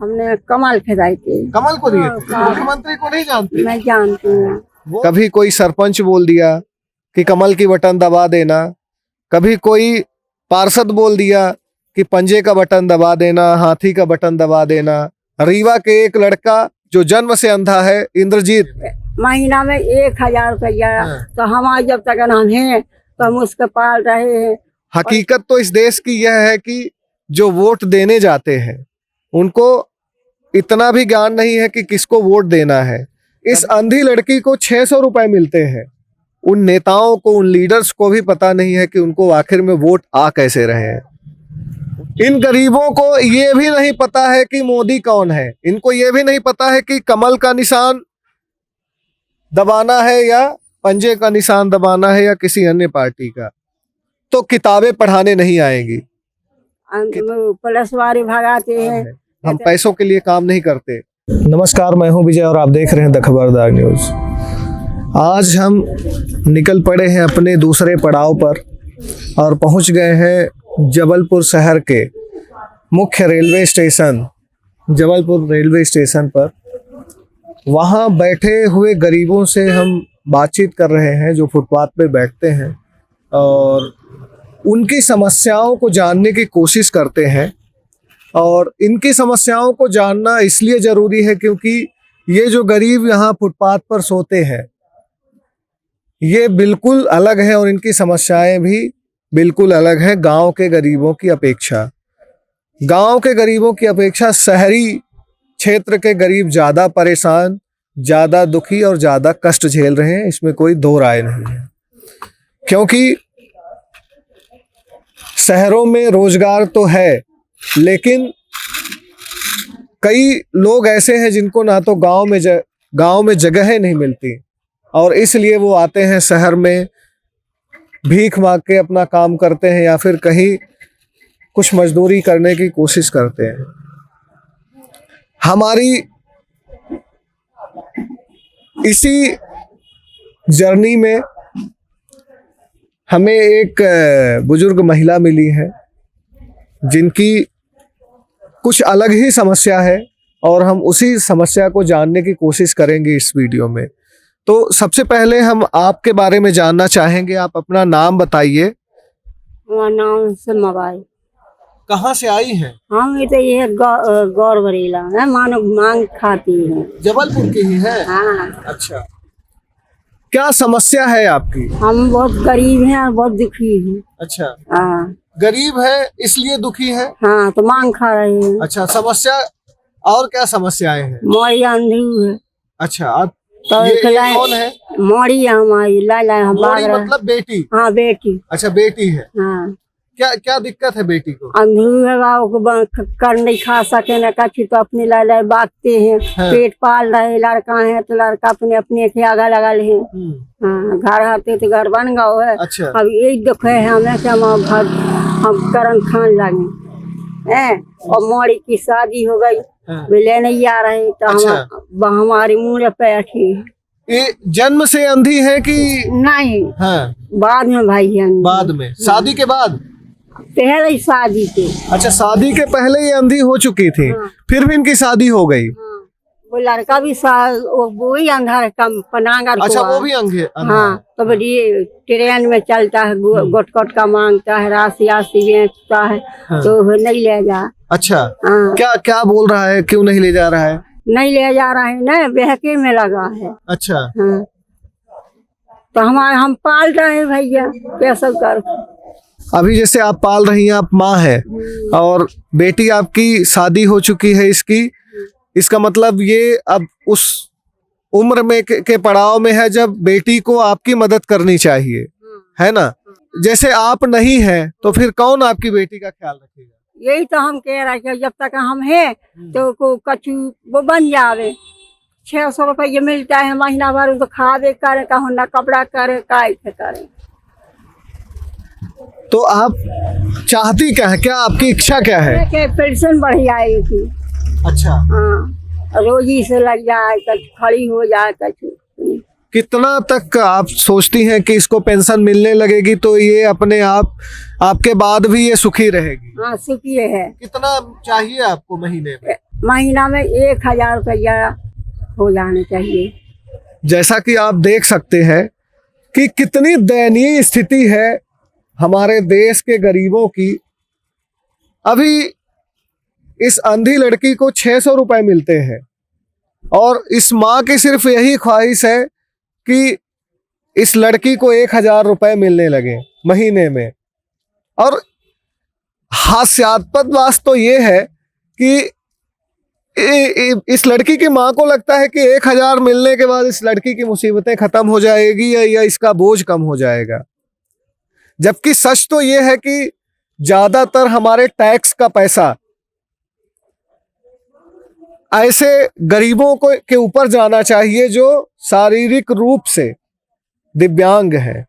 हमने कमल खिलाई थी। कमल को दिए थे? मुख्यमंत्री को नहीं जानते? मैं जानती हूँ। कभी कोई सरपंच बोल दिया कि कमल की बटन दबा देना, कभी कोई पार्षद बोल दिया कि पंजे का बटन दबा देना, हाथी का बटन दबा देना। रीवा के एक लड़का जो जन्म से अंधा है, इंद्रजीत, महीना में 1000 रुपया, तो हमारे जब तक हम हैं तो हम उसको पाल रहे हैं। हकीकत तो इस देश की यह है कि जो वोट देने जाते हैं उनको इतना भी ज्ञान नहीं है कि किसको वोट देना है। इस अंधी लड़की को 600 रुपए मिलते हैं। उन नेताओं को, उन लीडर्स को भी पता नहीं है कि उनको आखिर में वोट आ कैसे रहे हैं। इन गरीबों को ये भी नहीं पता है कि मोदी कौन है। इनको ये भी नहीं पता है कि कमल का निशान दबाना है या पंजे का निशान दबाना है या किसी अन्य पार्टी का। तो किताबें पढ़ाने नहीं आएंगी। पुलिस वाले भगाते हैं। हम पैसों के लिए काम नहीं करते। नमस्कार, मैं हूं विजय और आप देख रहे हैं द खबरदार न्यूज। आज हम निकल पड़े हैं अपने दूसरे पड़ाव पर और पहुंच गए हैं जबलपुर शहर के मुख्य railway station, Jabalpur railway station पर। वहां बैठे हुए गरीबों से हम बातचीत कर रहे हैं जो फुटपाथ पे बैठते हैं और उनकी समस्याओं को जानने की कोशिश करते हैं। और इनकी समस्याओं को जानना इसलिए ज़रूरी है क्योंकि ये जो गरीब यहाँ फुटपाथ पर सोते हैं ये बिल्कुल अलग है और इनकी समस्याएं भी बिल्कुल अलग हैं गांव के गरीबों की अपेक्षा। गांव के गरीबों की अपेक्षा शहरी क्षेत्र के गरीब ज़्यादा परेशान, ज़्यादा दुखी और ज़्यादा कष्ट झेल रहे हैं। इसमें कोई दो राय नहीं है, क्योंकि शहरों में रोजगार तो है लेकिन कई लोग ऐसे हैं जिनको ना तो गांव में जगह नहीं मिलती और इसलिए वो आते हैं शहर में, भीख मांग के अपना काम करते हैं या फिर कहीं कुछ मजदूरी करने की कोशिश करते हैं। हमारी इसी जर्नी में हमें एक बुजुर्ग महिला मिली है जिनकी कुछ अलग ही समस्या है और हम उसी समस्या को जानने की कोशिश करेंगे इस वीडियो में। तो सबसे पहले हम आपके बारे में जानना चाहेंगे। आप अपना नाम बताइए। नाम से मोबाइल। कहाँ से आई हैं? हम ये गौर बरेला है, मानो मांग खाती है। जबलपुर की ही है? हाँ। अच्छा, क्या समस्या है आपकी? हम बहुत गरीब हैं और बहुत दुखी हैं। अच्छा, हाँ। गरीब है इसलिए दुखी है? हाँ, तो मांग खा रहे हैं। अच्छा, समस्या और क्या समस्याएं हैं? मोड़ी अंधी है। अच्छा, आप तो ये कौन है? मोड़ी है हमारी, ला मोड़ी मतलब बेटी? हाँ, बेटी। अच्छा, बेटी है। हाँ। क्या क्या दिक्कत है बेटी को? अंधी है, कर नहीं खा सके न कछु, तो अपने ला बांटते हैं। हाँ। पेट पाल रहे लड़का है तो लड़का अपने अपने के अगल अगल है। हाँ, घर आते तो घर बन गए है। अच्छा। अब यही दुख है हमें कि हम करन खान लगे हैं और मोड़ी की शादी हो गई। हाँ। ले नहीं आ रहे तो अच्छा। हमारी मुँह पे अठी। ये जन्म से अंधी है कि नहीं? हाँ, बाद में भाई है। बाद में? शादी के बाद? पहले ही शादी के। अच्छा, शादी के पहले ये अंधी हो चुकी थी। हाँ। फिर भी इनकी शादी हो गई। हाँ। वो लड़का भी वो ही अंधा है, कम पनागर। अच्छा, वो भी अंधे? हाँ, तो बड़ी ट्रेन में चलता है, गोट का मांगता है, राशि बेचता है। हाँ। तो नहीं ले जा। अच्छा। हाँ। क्या क्या बोल रहा है, क्यों नहीं ले जा रहा है? नहीं ले जा रहा है ना, बहके में लगा है। अच्छा। हाँ। तो हम पाल रहे हैं भैया, कैसे कर। अभी जैसे आप पाल रही हैं, आप माँ है और बेटी आपकी शादी हो चुकी है इसकी, इसका मतलब ये अब उस उम्र में के पड़ाव में है जब बेटी को आपकी मदद करनी चाहिए, है ना? जैसे आप नहीं है तो फिर कौन आपकी बेटी का ख्याल रखेगा? यही तो हम कह रहे हैं, जब तक हम हैं तो को कछु वो बन जावे। 600 रुपये मिलता है महीना भर, तो खावे करे, कहूँ ना कपड़ा करे, काय करे। तो आप चाहती क्या है, क्या आपकी इच्छा क्या है? पेंशन बढ़ जाएगी। अच्छा। हाँ, रोजी से लग जाए, खड़ी हो जाए कछु। कितना तक आप सोचती हैं कि इसको पेंशन मिलने लगेगी तो ये अपने आप आपके बाद भी ये सुखी रहेगी? हाँ, सुखी है। कितना चाहिए आपको महीने में? महीना में 1000 रुपया हो जाना चाहिए। जैसा कि आप देख सकते हैं कि कितनी दयनीय स्थिति है हमारे देश के गरीबों की। अभी इस अंधी लड़की को 600 रुपए मिलते हैं और इस माँ की सिर्फ यही ख्वाहिश है कि इस लड़की को 1000 रुपए मिलने लगे महीने में। और हास्यास्पद बात तो ये है कि इस लड़की की माँ को लगता है कि 1000 मिलने के बाद इस लड़की की मुसीबतें खत्म हो जाएगी या इसका बोझ कम हो जाएगा, जबकि सच तो ये है कि ज्यादातर हमारे टैक्स का पैसा ऐसे गरीबों को के ऊपर जाना चाहिए जो शारीरिक रूप से दिव्यांग है।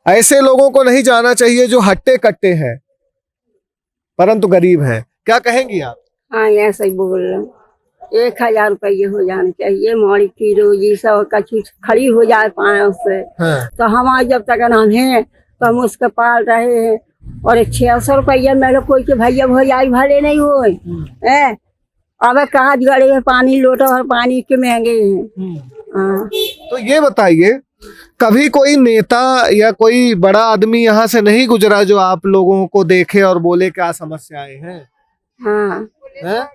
ऐसे लोगों को नहीं जाना चाहिए जो हट्टे कट्टे हैं परंतु गरीब हैं। क्या कहेंगी आप? हाँ, ऐसा ही बोल रहा हूँ। 1000 रुपये हो जाना चाहिए, मौड़ी की रोजी सब कछु खड़ी हो जाए पाए उससे। हाँ। तो हमारे जब तक हम हैं तो हम उसके पाल रहे हैं। और 600 रुपया मेरे कोई के भैया भैयाई भले नहीं हो। अब कहाँ गड़े हैं पानी लोटा और पानी के महंगे हैं। हाँ। तो ये बताइए, कभी कोई नेता या कोई बड़ा आदमी यहाँ से नहीं गुजरा जो आप लोगों को देखे और बोले क्या समस्याएं हैं? हाँ, हैं?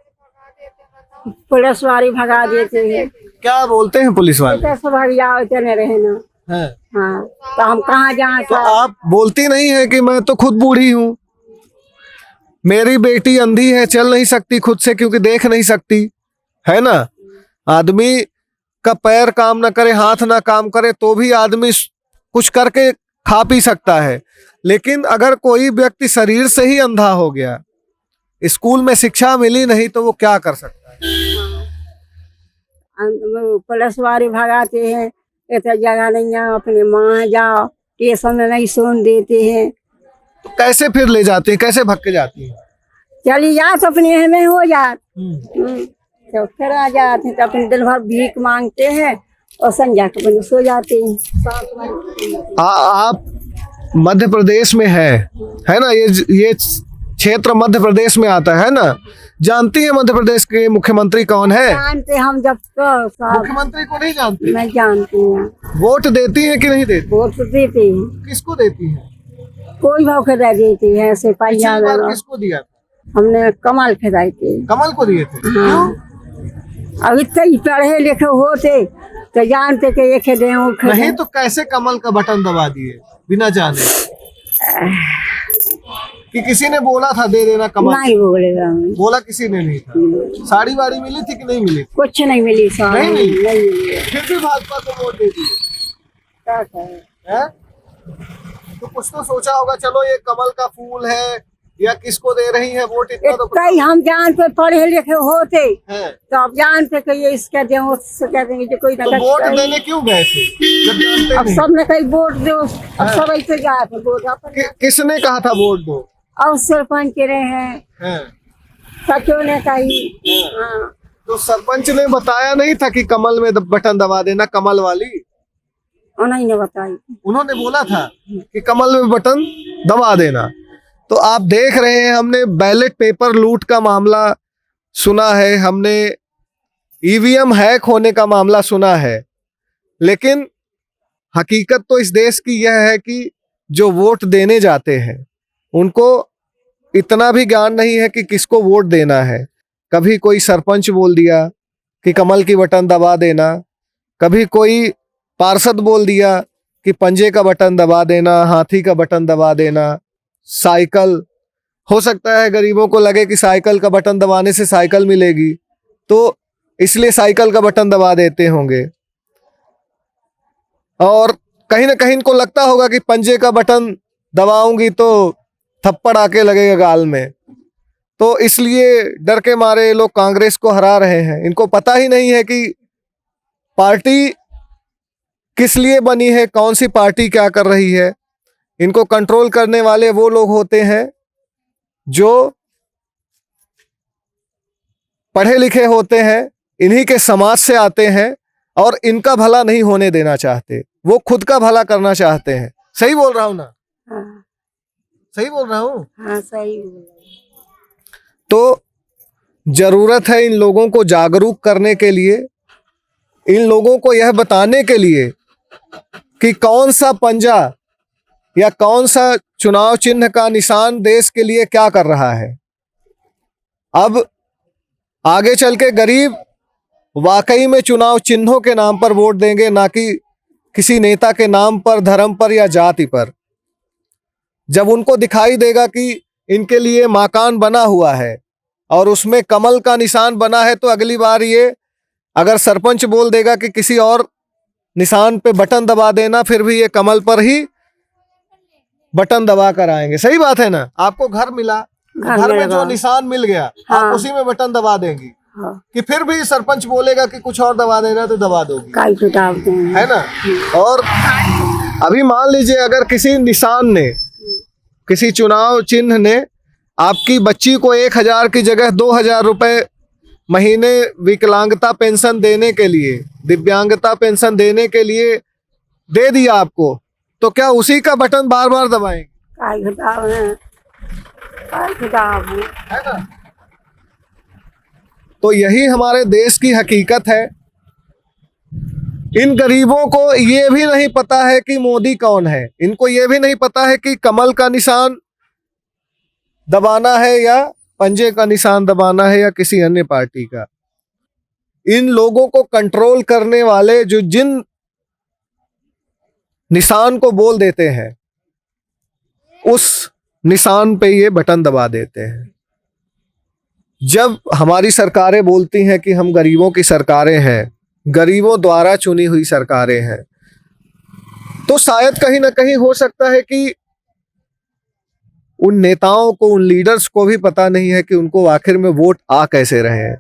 पुलिस वाले भगा देते हैं। क्या बोलते हैं पुलिस वाले? कैसे भाग जाओ चले रहे ना। हैं? हाँ, तो हम कहाँ जाए? तो आप बोलती नहीं है कि मैं तो खुद बूढ़ी हूँ, मेरी बेटी अंधी है, चल नहीं सकती खुद से क्योंकि देख नहीं सकती, है ना। आदमी का पैर काम ना करे, हाथ ना काम करे तो भी आदमी कुछ करके खा पी सकता है। लेकिन अगर कोई व्यक्ति शरीर से ही अंधा हो गया, स्कूल में शिक्षा मिली नहीं, तो वो क्या कर सकता है? पुलिस वाले भगाते हैं, इतना जगह नहीं है, अपने माँ जाओ, स्टेशन में नहीं सुन देते हैं। तो कैसे फिर ले जाते हैं, कैसे भग के जाती है? चली जात अपने हमें हो जात। तो फिर आ जाते हैं तो अपने दिन भर भीख मांगते हैं और संध्या को बंद सो जाते हैं। आप मध्य प्रदेश में है ना, ये क्षेत्र मध्य प्रदेश में आता है ना। जानती है मध्य प्रदेश के मुख्यमंत्री कौन है? जानते हम, जब मुख्यमंत्री को नहीं जानती? मैं जानती हूँ। वोट देती है कि नहीं देती? वोट तो देते हैं। किसको देती है? कोई भाव खरीदा देती है ऐसे पिछली बार किसको दिया था? हमने कमल खरीदाई थे। कमल को दिए थे। हाँ। अब इतने पढ़े लिखे होते तो जानते कि ये खेदे नहीं तो कैसे कमल का बटन दबा दिए बिना जाने? कि किसी ने बोला था दे देना कमल? नहीं बोलेगा, बोला किसी ने नहीं था। साड़ी वाड़ी मिली थी कि नहीं मिली? कुछ नहीं मिली। नहीं मिली। नहीं मिली। फिर भी भाजपा को वोट दे दिए। क्या करें? तो कुछ तो सोचा होगा, चलो ये कमल का फूल है या किसको दे रही है वोट, इतना तो कई हम जानते पढ़े लिखे होते हैं। तो आप जानते कि ये इसका दे उससे कह देंगे जो कोई तो वोट देने क्यों गए थे जब जानते अब नहीं? सबने कहीं वोट दो, अब सब ऐसे जाते वोट अपन। किसने कहा था वोट दो? अब सरपंच रहे हैं, सचो ने कही। हाँ। तो सरपंच ने बताया नहीं था कि कमल में बटन दबा देना, कमल वाली? उन्हीं ने बताई। उन्होंने बोला था कि कमल में बटन दबा देना। तो आप देख रहे हैं, हमने बैलेट पेपर लूट का मामला सुना है, हमने ईवीएम हैक होने का मामला सुना है, लेकिन हकीकत तो इस देश की यह है कि जो वोट देने जाते हैं उनको इतना भी ज्ञान नहीं है कि किसको वोट देना है। कभी कोई सरपंच बोल दिया कि कमल की बटन दबा देना, कभी कोई पार्षद बोल दिया कि पंजे का बटन दबा देना, हाथी का बटन दबा देना, साइकिल। हो सकता है गरीबों को लगे कि साइकिल का बटन दबाने से साइकिल मिलेगी, तो इसलिए साइकिल का बटन दबा देते होंगे। और कहीं ना कहीं इनको लगता होगा कि पंजे का बटन दबाऊंगी तो थप्पड़ आके लगेगा गाल में, तो इसलिए डर के मारे ये लोग कांग्रेस को हरा रहे हैं। इनको पता ही नहीं है कि पार्टी किस लिए बनी है, कौन सी पार्टी क्या कर रही है। इनको कंट्रोल करने वाले वो लोग होते हैं जो पढ़े लिखे होते हैं, इन्हीं के समाज से आते हैं और इनका भला नहीं होने देना चाहते, वो खुद का भला करना चाहते हैं। सही बोल रहा हूं ना? हाँ। सही बोल रहा हूं? हाँ, सही। तो जरूरत है इन लोगों को जागरूक करने के लिए, इन लोगों को यह बताने के लिए कि कौन सा पंजा या कौन सा चुनाव चिन्ह का निशान देश के लिए क्या कर रहा है। अब आगे चल के गरीब वाकई में चुनाव चिन्हों के नाम पर वोट देंगे, ना कि किसी नेता के नाम पर, धर्म पर या जाति पर। जब उनको दिखाई देगा कि इनके लिए मकान बना हुआ है और उसमें कमल का निशान बना है, तो अगली बार ये अगर सरपंच बोल देगा कि किसी और निशान पे बटन दबा देना, फिर भी ये कमल पर ही बटन दबा कर आएंगे। सही बात है ना? आपको घर मिला, घर में जो निशान मिल गया, आप उसी में बटन दबा देंगी। कि फिर भी सरपंच बोलेगा कि कुछ और दबा देना, तो दबा दोगी, है ना? और अभी मान लीजिए अगर किसी निशान ने, किसी चुनाव चिन्ह ने आपकी बच्ची को 1,000 की जगह 2,000 रुपए महीने विकलांगता पेंशन देने के लिए, दिव्यांगता पेंशन देने के लिए दे दिया आपको, तो क्या उसी का बटन बार बार दबाएंगे? है ना? तो यही हमारे देश की हकीकत है। इन गरीबों को ये भी नहीं पता है कि मोदी कौन है, इनको ये भी नहीं पता है कि कमल का निशान दबाना है या पंजे का निशान दबाना है या किसी अन्य पार्टी का। इन लोगों को कंट्रोल करने वाले जो जिन निशान को बोल देते हैं, उस निशान पे ये बटन दबा देते हैं। जब हमारी सरकारें बोलती हैं कि हम गरीबों की सरकारें हैं, गरीबों द्वारा चुनी हुई सरकारें हैं, तो शायद कहीं ना कहीं हो सकता है कि उन नेताओं को, उन लीडर्स को भी पता नहीं है कि उनको आखिर में वोट आ कैसे रहे हैं।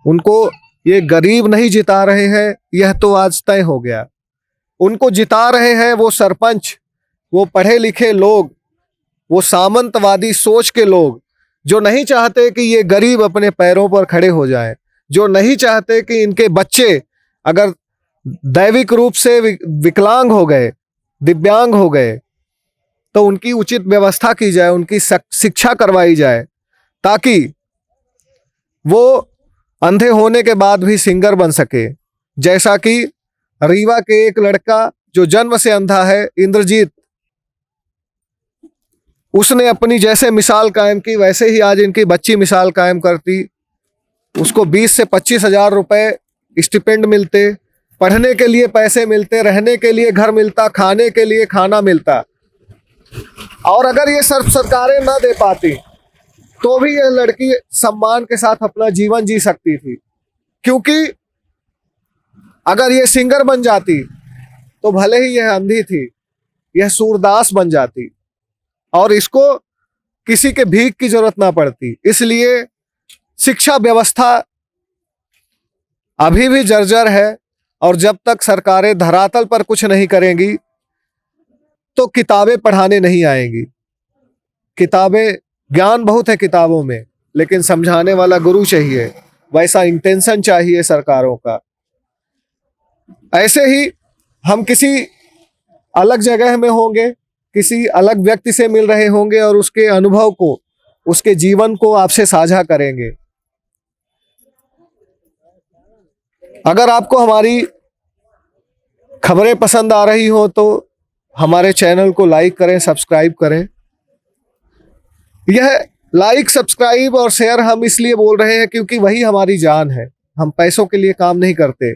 उनको ये गरीब नहीं जिता रहे हैं, यह तो आज तय हो गया। उनको जिता रहे हैं वो सरपंच, वो पढ़े लिखे लोग, वो सामंतवादी सोच के लोग, जो नहीं चाहते कि ये गरीब अपने पैरों पर खड़े हो जाएं, जो नहीं चाहते कि इनके बच्चे अगर दैविक रूप से विकलांग हो गए, दिव्यांग हो गए, तो उनकी उचित व्यवस्था की जाए, उनकी शिक्षा करवाई जाए, ताकि वो अंधे होने के बाद भी सिंगर बन सके। जैसा कि रीवा के एक लड़का जो जन्म से अंधा है, इंद्रजीत, उसने अपनी जैसे मिसाल कायम की, वैसे ही आज इनकी बच्ची मिसाल कायम करती। उसको 20 से 25 हजार रुपए स्टिपेंड मिलते, पढ़ने के लिए पैसे मिलते, रहने के लिए घर मिलता, खाने के लिए खाना मिलता। और अगर ये सरकारें ना दे पाती तो भी यह लड़की सम्मान के साथ अपना जीवन जी सकती थी, क्योंकि अगर ये सिंगर बन जाती तो भले ही यह अंधी थी, यह सूरदास बन जाती और इसको किसी के भीख की जरूरत ना पड़ती। इसलिए शिक्षा व्यवस्था अभी भी जर्जर है, और जब तक सरकारें धरातल पर कुछ नहीं करेंगी तो किताबें पढ़ाने नहीं आएंगी। किताबें, ज्ञान बहुत है किताबों में, लेकिन समझाने वाला गुरु चाहिए, वैसा इंटेंशन चाहिए सरकारों का। ऐसे ही हम किसी अलग जगह में होंगे, किसी अलग व्यक्ति से मिल रहे होंगे और उसके अनुभव को, उसके जीवन को आपसे साझा करेंगे। अगर आपको हमारी खबरें पसंद आ रही हो तो हमारे चैनल को लाइक करें, सब्सक्राइब करें। यह लाइक, सब्सक्राइब और शेयर हम इसलिए बोल रहे हैं क्योंकि वही हमारी जान है। हम पैसों के लिए काम नहीं करते।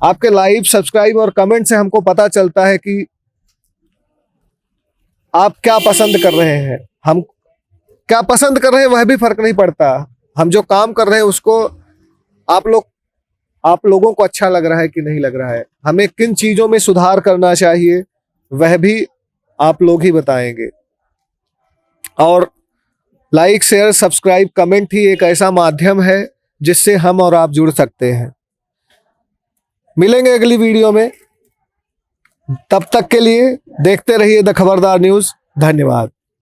आपके लाइक, सब्सक्राइब और कमेंट से हमको पता चलता है कि आप क्या पसंद कर रहे हैं। हम क्या पसंद कर रहे हैं वह भी फर्क नहीं पड़ता। हम जो काम कर रहे हैं उसको आप लोगों को अच्छा लग रहा है कि नहीं लग रहा है, हमें किन चीजों में सुधार करना चाहिए वह भी आप लोग ही बताएंगे। और लाइक, शेयर, सब्सक्राइब, कमेंट ही एक ऐसा माध्यम है जिससे हम और आप जुड़ सकते हैं। मिलेंगे अगली वीडियो में, तब तक के लिए देखते रहिए द खबरदार न्यूज़। धन्यवाद।